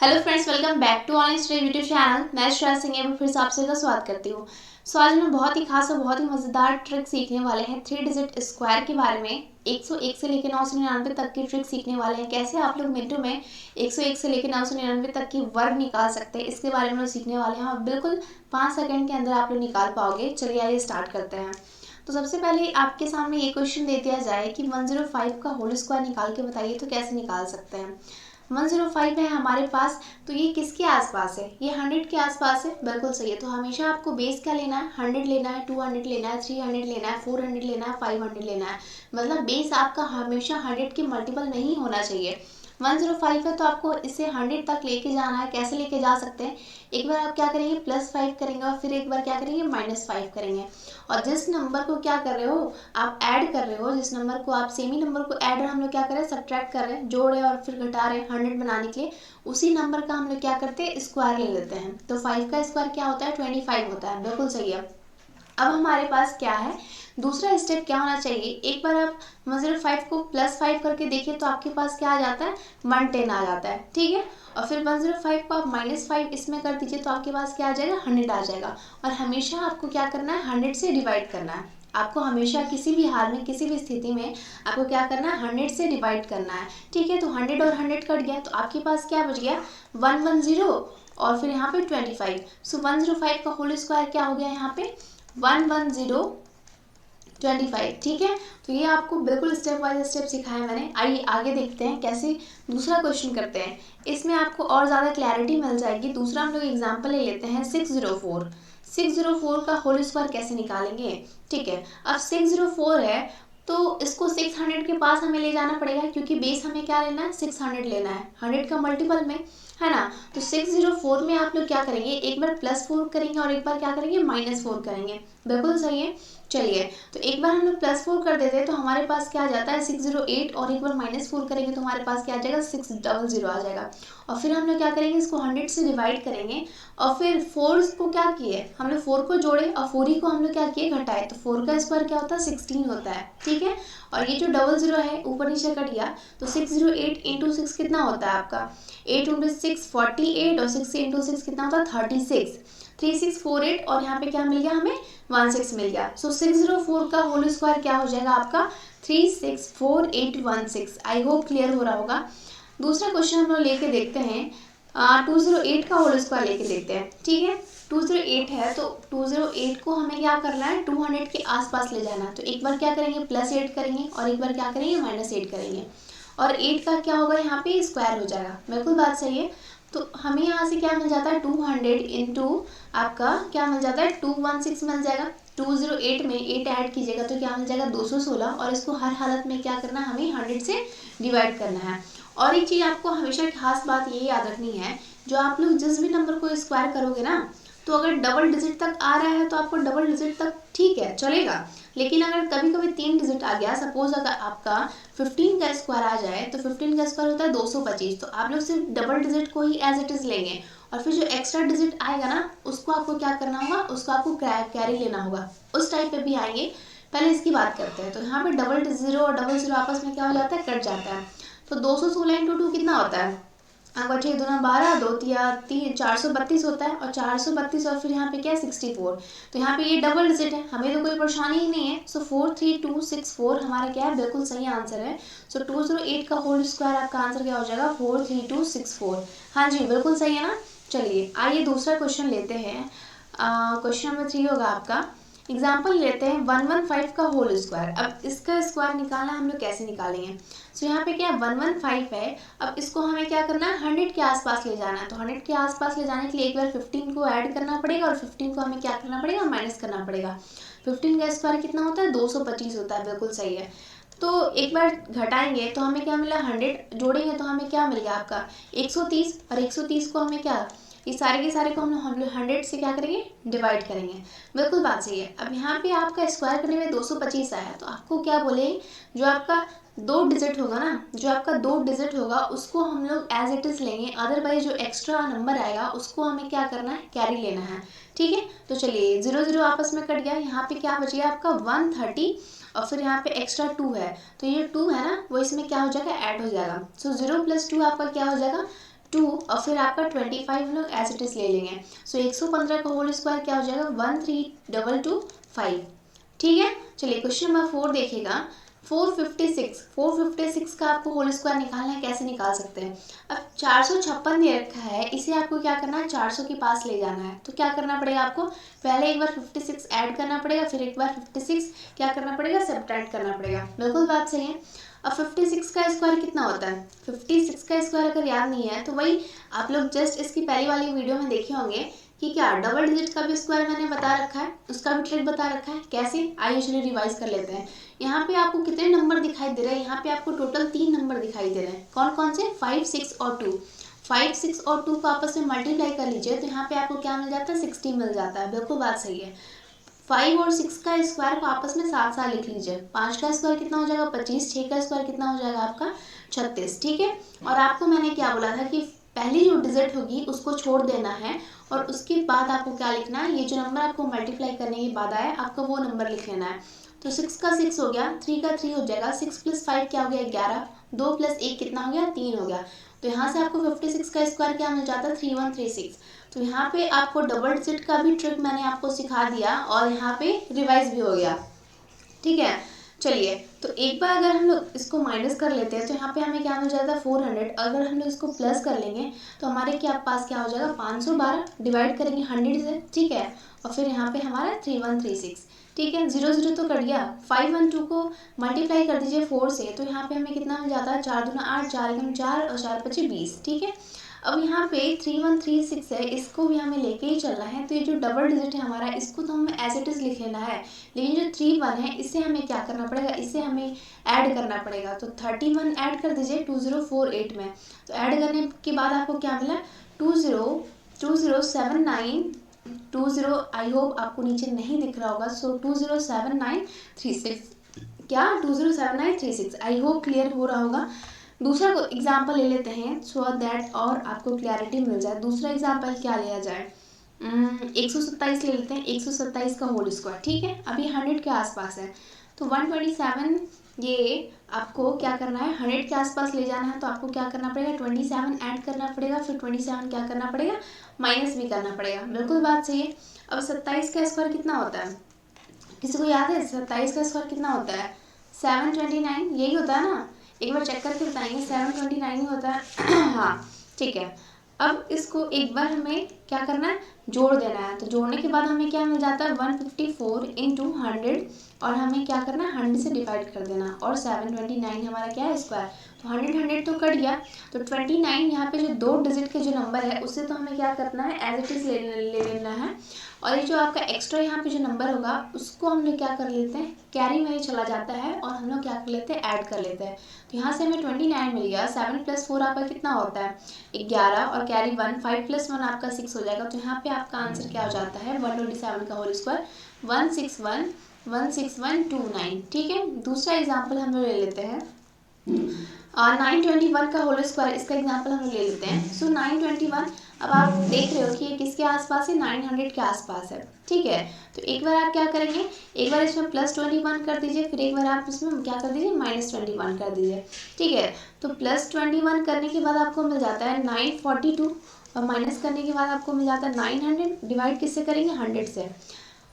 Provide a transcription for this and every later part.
Hello friends, welcome back to online study YouTube channel. मैं श्रेया सिंह एवं फिर से आप सभी का स्वागत करती हूँ। आज हम बहुत ही खास और बहुत ही मज़ेदार ट्रिक सीखने वाले हैं 3 डिजिट स्क्वायर के बारे में। 101 से लेकर 999 तक की ट्रिक सीखने वाले हैं। कैसे आप लोग मिनटों में 101 से लेकर 999 तक की वर्ग निकाल सकते हैं, इसके बारे में सीखने वाले हैं और बिल्कुल 5 सेकेंड के अंदर आप लोग निकाल पाओगे। चलिए आइए स्टार्ट करते हैं। तो सबसे पहले आपके सामने ये क्वेश्चन दे दिया जाए कि 105 का होल स्क्वायर निकाल के बताइए, तो कैसे निकाल सकते हैं। 105 है हमारे पास, तो ये किसके आसपास है? ये 100 के आसपास है। बिल्कुल सही है। तो हमेशा आपको बेस क्या लेना है? 100 लेना है, 200 लेना है, 300 लेना है, 400 लेना है, 500 लेना है। मतलब बेस आपका हमेशा 100 के मल्टीपल नहीं होना चाहिए। 105 है तो आपको इसे 100 तक लेके जाना है। कैसे लेके जा सकते हैं? एक बार आप क्या करेंगे, +5 करेंगे और फिर एक बार क्या करेंगे, -5 करेंगे। और जिस नंबर को क्या कर रहे हो, आप ऐड कर रहे हो, जिस नंबर को आप सेमी नंबर को ऐड, हम लोग क्या कर रहे हैं, सब्ट्रैक्ट कर रहे हैं, जोड़ रहे हैं और फिर घटा रहे हैं 100 बनाने के लिए, उसी नंबर का हम लोग क्या करते हैं, स्क्वायर ले लेते हैं। तो 5 का स्क्वायर क्या होता है? 25 होता है। बिल्कुल सही है। अब हमारे पास क्या है, दूसरा स्टेप क्या होना चाहिए, एक बार आप 105 को +5 करके देखिए तो आपके पास क्या आ जाता है, 110 आ जाता है। ठीक है। और फिर 105 को आप -5 इसमें कर दीजिए तो आपके पास क्या आ जाएगा, 100 आ जाएगा। और हमेशा आपको क्या करना है, 100 से डिवाइड करना है। आपको हमेशा किसी भी हाल में, किसी भी स्थिति में आपको क्या करना है, 100 से डिवाइड करना है। ठीक है। तो 100 और 100 कट गया तो आपके पास क्या बच गया, 110 और फिर यहाँ पे 25। सो 105 का होल स्क्वायर क्या हो गया यहाँ पे, 11025। ठीक है। तो ये आपको बिल्कुल स्टेप बाय स्टेप सिखाया मैंने। आइए आगे देखते हैं कैसे दूसरा क्वेश्चन करते हैं। इसमें आपको और ज़्यादा क्लैरिटी मिल जाएगी। दूसरा हम लोग एग्जाम्पल ले लेते हैं 604। 604 का होल स्क्वायर कैसे निकालेंगे। ठीक है। अब 604 है तो इसको 600 के पास हमें ले जाना पड़ेगा, क्योंकि बेस हमें क्या लेना है, 600 लेना है, 100 का मल्टीपल में, है ना। तो 604 में आप लोग क्या करेंगे, एक बार +4 करेंगे और एक बार क्या करेंगे, -4 करेंगे। बिल्कुल सही है। चलिए, तो एक बार हम लोग +4 कर देते हैं तो हमारे पास क्या आ जाता है, 608, और एक बार -4 करेंगे तो हमारे पास क्या आ जाएगा, 600 आ जाएगा। और फिर हम लोग क्या करेंगे, इसको 100 से डिवाइड करेंगे और फिर 4 को क्या किए, हम लोग 4 को जोड़े और 4 ही को हम लोग क्या किए, घटाए। तो 4 का स्क्वायर क्या होता है, 16 होता है। ठीक है। और ये जो 00 है ऊपर नीचे कट गया तो 608 × 6 कितना होता है आपका, 8 × 6 48, और 6 × 6 कितना होता है, 36, 3648, और यहाँ पे क्या मिल गया हमें, 16 मिल गया। सो 604 का होल स्क्वायर क्या हो जाएगा आपका, 364816। आई होप क्लियर हो रहा होगा। दूसरा क्वेश्चन हम लोग लेके देखते हैं, 208 का होल स्क्वायर लेके देखते हैं। ठीक है। 208 है तो 208 को हमें क्या करना है, 200 के आसपास ले जाना है। तो एक बार क्या करेंगे, +8 करेंगे और एक बार क्या करेंगे, -8 करेंगे। और 8 का क्या होगा, यहाँ पे स्क्वायर हो जाएगा। बिल्कुल बात सही है। तो हमें यहाँ से क्या मिल जाता है, 200 इंटू आपका क्या मिल जाता है, 216 मिल जाएगा। 208 में 8 ऐड कीजिएगा तो क्या मिल जाएगा, 216। और इसको हर हालत में क्या करना है, हमें 100 से डिवाइड करना है। और एक चीज़ आपको हमेशा खास बात ये याद रखनी है, जो आप लोग जिस भी नंबर को स्क्वायर करोगे ना, तो अगर डबल डिजिट तक आ रहा है तो आपको डबल डिजिट तक ठीक है, चलेगा। लेकिन अगर कभी कभी 3 डिजिट आ गया, सपोज अगर आपका 15 का स्क्वायर आ जाए तो 15 का स्क्वायर होता है 225, तो आप लोग सिर्फ डबल डिजिट को ही एज इट इज़ लेंगे और फिर जो एक्स्ट्रा डिजिट आएगा ना, उसको आपको क्या करना होगा, उसको आपको कैरी लेना होगा। उस टाइप पे भी आएंगे। पहले इसकी बात करते हैं। तो यहाँ पे डबल 0 और डबल 0 आपस में क्या हो जाता है, कट जाता है। तो 216 × 2 कितना होता है, आपका 6 दूना 12, 2 तिया 3, 432 होता है। और 432 और फिर यहाँ पे क्या है, 64। तो यहाँ पे ये डबल डिजिट है, हमें तो कोई परेशानी ही नहीं है। सो 43264 हमारा क्या है, बिल्कुल सही आंसर है। सो 208 का होल स्क्वायर आपका आंसर क्या हो जाएगा, 43264। हाँ जी, बिल्कुल सही है ना। चलिए आइए दूसरा क्वेश्चन लेते हैं। क्वेश्चन नंबर 3 होगा आपका। एग्जाम्पल लेते हैं 115 का होल स्क्वायर। अब इसका स्क्वायर निकालना हम लोग कैसे निकालेंगे। सो यहाँ पे क्या है, 115 है। अब इसको हमें क्या करना है, 100 के आसपास ले जाना है। तो 100 के आसपास ले जाने के लिए एक बार 15 को ऐड करना पड़ेगा और 15 को हमें क्या करना पड़ेगा, माइनस करना पड़ेगा। 15 का स्क्वायर कितना होता है, 225 होता है। बिल्कुल सही है। तो एक बार घटाएंगे तो हमें क्या मिला, 100 जोड़ेंगे तो हमें क्या मिल गया आपका 130, और 130 को हमें क्या, ये सारे के सारे को हम लोग 100 से क्या करेंगे, डिवाइड करेंगे। बिल्कुल बात सही है। अब यहाँ पे आपका स्क्वायर करने में 225 आया तो आपको क्या बोले, जो आपका 2 डिजिट होगा ना, जो आपका 2 डिजिट होगा उसको हम लोग एज इट इज़ लेंगे। अदरवाइज जो एक्स्ट्रा नंबर आएगा उसको हमें क्या करना है, कैरी लेना है। ठीक है। तो चलिए 0 0 आपस में कट गया। यहाँ पे क्या बच गया आपका 130, और फिर यहाँ पे एक्स्ट्रा 2 है तो ये 2 है ना, वो इसमें क्या हो जाएगा, ऐड हो जाएगा। सो 0 + 2 आपका क्या हो जाएगा, 2 और फिर आपका 25 हम लोग एज इट इज ले लेंगे। सो 115 का होल स्क्वायर क्या हो जाएगा 13225। ठीक है, चलिए क्वेश्चन नंबर 4 देखिएगा। 456 का आपको होल स्क्वायर निकालना है, कैसे निकाल सकते हैं। अब 456 दे रखा है, इसे आपको क्या करना है 400 के पास ले जाना है। तो क्या करना पड़ेगा आपको, पहले एक बार 56 ऐड करना पड़ेगा, फिर एक बार 56 क्या करना पड़ेगा सब्ट्रैक्ट करना पड़ेगा। बिल्कुल बात सही है। अब 56 का स्क्वायर कितना होता है, 56 का स्क्वायर अगर याद नहीं है तो वही आप लोग जस्ट इसकी पहली वाली वीडियो में देखे होंगे कि क्या डबल डिजिट का भी स्क्वायर मैंने बता रखा है, उसका भी ट्रिक बता रखा है। कैसे, आइए चलिए रिवाइज कर लेते हैं। यहाँ पे आपको कितने नंबर दिखाई दे रहे हैं, यहाँ पे आपको टोटल 3 नंबर दिखाई दे रहे हैं। कौन कौन से, 5, 6 और 2। 5, 6 और 2 को आपस में मल्टीप्लाई कर लीजिए तो यहाँ पे आपको क्या मिल जाता है 60 मिल जाता है। बिल्कुल बात सही है। 5 और 6 का स्क्वायर को आपस में साथ साथ लिख लीजिए। 5 का स्क्वायर कितना हो जाएगा 25, 6 का स्क्वायर कितना हो जाएगा आपका 36। ठीक है, और आपको मैंने क्या बोला था कि पहली जो डिजिट होगी उसको छोड़ देना है और उसके बाद आपको क्या लिखना है, ये जो नंबर आपको मल्टीप्लाई करने के बाद आया आपको वो नंबर लिख लेना है। तो 6 का 6 हो गया, 3 का 3 हो जाएगा, 6 + 5 क्या हो गया 11, 2 + 1 कितना हो गया 3 हो गया। तो यहाँ से आपको 56 का स्क्वायर क्या मिल जाता है 3136। तो यहाँ पे आपको डबल डिजिट का भी ट्रिक मैंने आपको सिखा दिया और यहाँ पे रिवाइज भी हो गया। ठीक है, चलिए तो एक बार अगर हम लोग इसको माइनस कर लेते हैं तो यहाँ पे हमें क्या मिल जाता है 400। अगर हम लोग इसको प्लस कर लेंगे तो हमारे क्या पास क्या हो जाएगा 512, डिवाइड करेंगे 100 से। ठीक है, और फिर यहाँ पे हमारा 3136। ठीक है, 0 0 तो कट गया। 5 1 2 को मल्टीप्लाई कर दीजिए 4 से, तो यहाँ पे हमें कितना मिल जाता है 4 दूना 8, 4 एकम 4 और 4 पचे 20। ठीक है, अब यहाँ पे 3136 है, इसको भी हमें लेके ही चलना है। तो ये जो डबल डिजिट है हमारा, इसको तो हमें एज इट इज लिख लेना है, लेकिन जो 31 है इसे हमें क्या करना पड़ेगा, इसे हमें ऐड करना पड़ेगा। तो 31 ऐड कर दीजिए 2048 में। तो ऐड करने के बाद आपको क्या मिला 207920। आई होप आपको नीचे नहीं दिख रहा होगा। सो 207936 क्या 207936। आई होप क्लियर हो रहा होगा। दूसरा एग्जाम्पल ले लेते हैं सो दैट और आपको क्लैरिटी मिल जाए। दूसरा एग्जाम्पल क्या लिया जाए, 127 ले लेते हैं। 127 का होल स्क्वायर। ठीक है, अभी 100 के आसपास है तो 127 ये आपको क्या करना है 100 के आसपास ले जाना है। तो आपको क्या करना पड़ेगा 27 ऐड करना पड़ेगा, फिर 27 क्या करना पड़ेगा माइनस भी करना पड़ेगा। बिल्कुल बात सही है। अब 27 का स्क्वायर कितना होता है, किसी को याद है 27 का स्क्वायर कितना होता है 729, यही होता है ना। एक बार चेक करके बताएंगे 729 ही होता है। हाँ ठीक है, अब इसको एक बार हमें क्या करना है जोड़ देना है। तो जोड़ने के बाद हमें क्या मिल जाता है 154 × 100 और हमें क्या करना है 100 से डिवाइड कर देना और 729 हमारा क्या है स्क्वायर। तो 100 तो कट गया। तो 29 यहाँ पे जो 2 डिजिट के जो नंबर है उससे तो हमें क्या करना है एज इट इज ले लेना है। और ये जो आपका एक्स्ट्रा यहाँ पे जो नंबर होगा उसको हम लोग क्या कर लेते हैं कैरी में चला जाता है और हम लोग क्या कर लेते हैं ऐड कर लेते हैं। तो यहाँ से हमें 29 मिल गया। 7 + 4 आपका कितना होता है 11 और कैरी 1, 5 + 1 आपका 6 हो जाएगा। तो यहाँ पे आपका आंसर क्या हो जाता है 127 का होल स्क्वायर 16129। ठीक है, दूसरा एग्जाम्पल हम लोग ले लेते हैं 921 का होल स्क्वायर। इसका एग्जाम्पल हम लोग ले लेते हैं। सो 921 अब आप देख रहे हो कि ये किसके आसपास है 900 के आसपास है। ठीक है, तो एक बार आप क्या करेंगे एक बार इसमें +21 कर दीजिए, फिर एक बार आप इसमें क्या कर दीजिए -21 कर दीजिए। ठीक है, तो +21 करने के बाद आपको मिल जाता है 942 और माइनस करने के बाद आपको मिल जाता है 900। डिवाइड किससे करेंगे 100 से।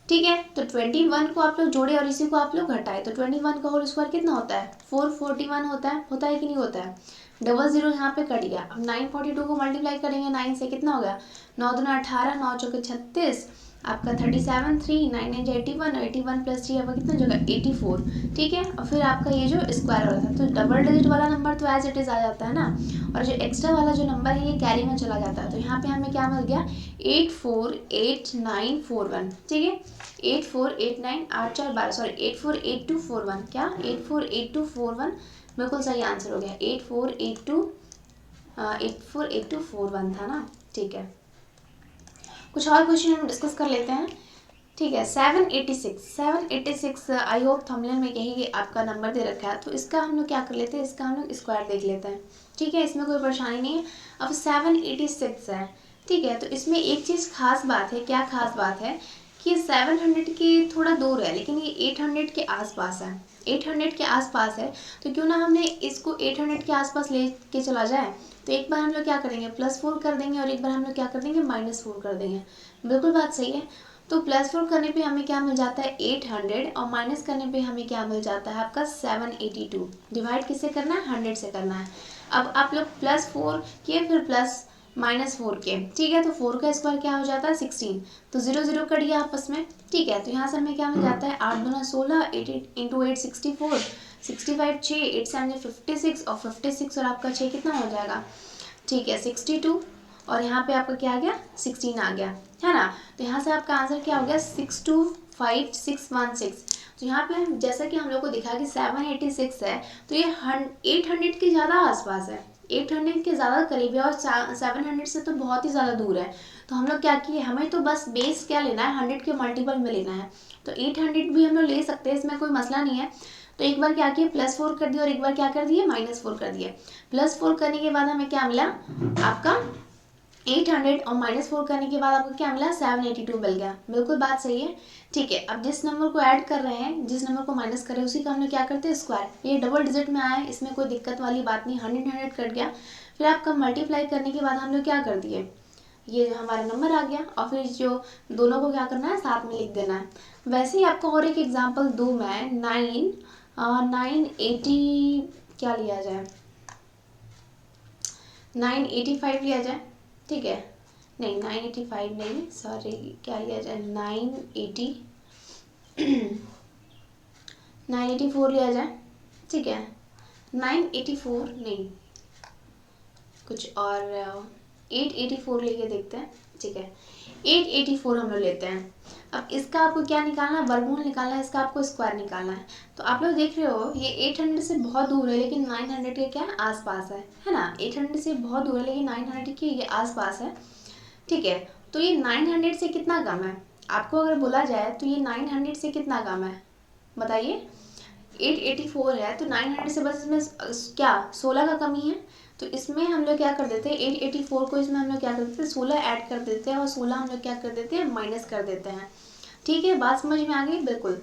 ठीक है, तो 21 को आप लोग जोड़े और इसी को आप लोग घटाए तो 21 का होल स्क्वायर कितना होता है 441 होता है कि नहीं होता है। 00 यहाँ पे कट गया। अब 942 को मल्टीप्लाई करेंगे 9 से कितना हो गया 9 दूना 18, 9 चौके 36, आपका 37, 3, 9 9 81, 81 + 3 आपका कितना जगह 84। ठीक है, और फिर आपका ये जो स्क्वायर वाला था तो डबल डिजिट वाला नंबर तो एज इट इज आ जाता है ना, और जो एक्स्ट्रा वाला जो नंबर है ये कैरी में चला जाता है। तो यहाँ पे हमें क्या मिल गया 848941। ठीक है, 8489 8 4 12 सॉरी 848241 क्या 848241 बिल्कुल सही आंसर हो गया 848241 था ना। ठीक है, कुछ और क्वेश्चन हम डिस्कस कर लेते हैं। ठीक है, 786 आई होप थंबनेल में यही आपका नंबर दे रखा है। तो इसका हम लोग क्या कर लेते हैं इसका हम लोग स्क्वायर देख लेते हैं। ठीक है, इसमें कोई परेशानी नहीं है। अब 786 है। ठीक है, तो इसमें एक चीज़ खास बात है, क्या खास बात है कि 700 के थोड़ा दूर है लेकिन ये 800 के आसपास है। 800 के आसपास है तो क्यों ना हमने इसको 800 के आसपास ले के चला जाए। तो एक बार हम लोग क्या करेंगे +4 कर देंगे और एक बार हम लोग क्या कर देंगे -4 कर देंगे। बिल्कुल बात सही है। तो +4 करने पे हमें क्या मिल जाता है 800 और माइनस करने पे हमें क्या मिल जाता है आपका 782। डिवाइड किससे करना है 100 से करना है। अब आप लोग +4 किए फिर -4 के, ठीक है। तो 4 का स्क्वायर क्या हो जाता है 16, तो 0 0 कट गया आपस में, ठीक है। तो यहाँ से हमें क्या मिल जाता है 8 दूना 16, 8 इंटू 8 64, 65 6, 8 7 56 और 56 और आपका 6 कितना हो जाएगा, ठीक है 62 और यहाँ पे आपका क्या आ गया 16 आ गया, है ना। तो यहाँ से आपका आंसर क्या हो गया 625616। तो यहाँ पे जैसा कि हम लोग को दिखा कि 786 है, तो ये 800 के ज़्यादा आसपास है, 800 के ज़्यादा करीब है और 700 से तो बहुत ही ज़्यादा दूर है। तो हम लोग क्या किए, हमें तो बस बेस क्या लेना है 100 के मल्टीपल में लेना है। तो 800 भी हम लोग ले सकते हैं, इसमें कोई मसला नहीं है। तो एक बार क्या किए +4 कर दिया और एक बार क्या कर दिए -4 कर दिए। +4 करने के बाद हमें क्या मिला आपका 800 और -4 करने के बाद आपको क्या मिला 782 मिल गया। बिल्कुल बात सही है, ठीक है। अब जिस नंबर को ऐड कर रहे हैं, जिस नंबर को माइनस कर रहे हैं, उसी का हम लोग क्या करते हैं स्क्वायर। ये डबल डिजिट में आया है, इसमें कोई दिक्कत वाली बात नहीं, 100 कट गया। फिर आपका मल्टीप्लाई करने के बाद हम लोग क्या कर दिए, ये हमारा नंबर आ गया और फिर जो दोनों को क्या करना है साथ में लिख देना है। वैसे ही आपको और एक एग्जाम्पल दूँ मैं, 980 क्या लिया जाए 985 लिया जाए, ठीक है। नहीं 985 नहीं, सॉरी क्या लिया जाए 984 लिया जाए, ठीक है। 984 नहीं, कुछ और 884 लेके देखते हैं, ठीक है। 884 हम लोग लेते हैं। अब इसका आपको क्या निकालना है, वर्गमूल निकालना है, इसका आपको स्क्वायर निकालना है। तो आप लोग देख रहे हो ये 800 से बहुत दूर है लेकिन 900 के क्या आसपास है ना। 800 से बहुत दूर है लेकिन 900 के ये आसपास है, ठीक है। तो ये 900 से कितना कम है, आपको अगर बोला जाए तो ये 900 से कितना कम है बताइए। 884 है तो 900 से बस इसमें क्या 16 का कमी है। तो इसमें हम लोग क्या कर देते हैं 884 को इसमें हम लोग क्या कर देते हैं 16 ऐड कर देते हैं और 16 हम लोग क्या कर देते हैं माइनस कर देते हैं, ठीक है। बात समझ में आ गई, बिल्कुल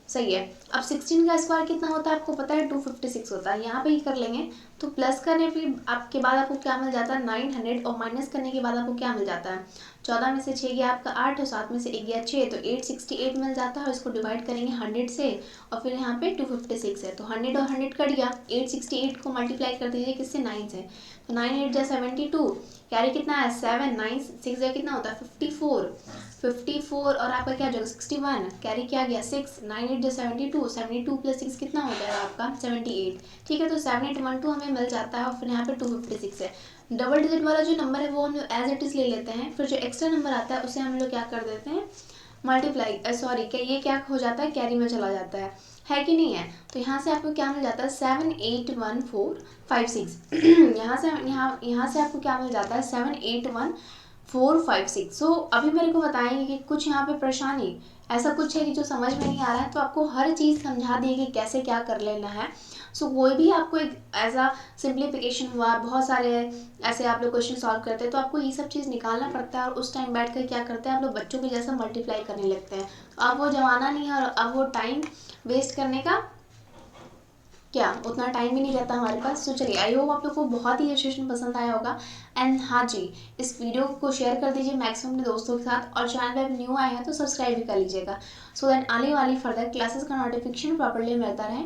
सही है। अब 16 का स्क्वायर कितना होता है आपको पता है 256 होता है। यहाँ पे ही कर लेंगे तो प्लस करने पे आपके बाद आपको क्या मिल जाता है 900 और माइनस करने के बाद आपको क्या मिल जाता है 14 में से 6 गया आपका 8 और 7 में से 1 गया 6, तो 868 मिल जाता है। इसको डिवाइड करेंगे 100 से और फिर यहाँ पे 256 है तो 100 और 100 कट गया। 868 को मल्टीप्लाई कर दीजिए किससे 9 से, तो 9 8 जा 72, कैरी कितना है 7, 9 6 जा कितना होता है 54 और आपका क्या जो 61, कैरी क्या गया 6, 9 8 जा 72, 72 + 6 कितना हो जाएगा आपका 78, ठीक है। तो 7812 हमें मिल जाता है और फिर यहाँ पे 256 है। डबल डिजिट वाला जो नंबर है वो हम लोग एज इट इज़ ले लेते हैं, फिर जो एक्स्ट्रा नंबर आता है उसे हम लोग क्या कर देते हैं मल्टीप्लाई, सॉरी क्या ये क्या हो जाता है कैरी में चला जाता है कि नहीं है। तो यहाँ से आपको क्या मिल जाता है 781,456 यहाँ से आपको क्या मिल जाता है 781,456। सो अभी मेरे को बताएंगे कि कुछ यहाँ पे परेशानी ऐसा कुछ है कि जो समझ में नहीं आ रहा है, तो आपको हर चीज़ समझा दिए कि कैसे क्या कर लेना है। सो कोई भी आपको एक एज अ सिंप्लीफिकेशन हुआ, बहुत सारे ऐसे आप लोग क्वेश्चन सॉल्व करते हैं तो आपको ये सब चीज़ निकालना पड़ता है और उस टाइम बैठ कर क्या करते हैं आप लोग बच्चों के जैसा मल्टीप्लाई करने लगते हैं। तो अब वो ज़माना नहीं है और अब वो टाइम वेस्ट करने का क्या उतना टाइम भी नहीं रहता हमारे पास। तो चलिए आई होप आप लोग को बहुत ही ये सेशन पसंद आया होगा। एंड हाँ जी, इस वीडियो को शेयर कर दीजिए मैक्सिमम अपने दोस्तों के साथ और चैनल पर न्यू आए हैं तो सब्सक्राइब भी कर लीजिएगा सो दैट आने वाली फर्दर क्लासेस का नोटिफिकेशन प्रॉपर्ली मिलता रहे।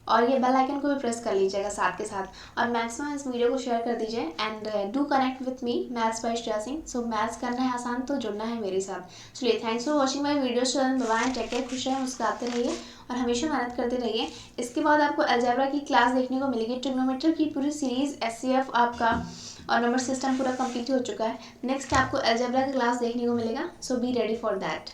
और ये बेल आइकन को भी प्रेस कर लीजिएगा साथ के साथ और मैक्सिमम इस वीडियो को शेयर कर दीजिए। And do connect with me maths by Shreya Singh. So maths करना है आसान तो जुड़ना है मेरे साथ। चलिए thanks for watching my video. Bye, take care, खुश रहें, मुस्कुराते रहिए और हमेशा मेहनत करते रहिए। इसके बाद आपको अलजेब्रा की क्लास देखने को मिलेगी, ट्रिग्नोमेट्री की पूरी सीरीज SCF आपका और नंबर सिस्टम पूरा कंप्लीट हो चुका है। नेक्स्ट आपको अलजेब्रा का क्लास देखने को मिलेगा, सो बी रेडी फॉर दैट।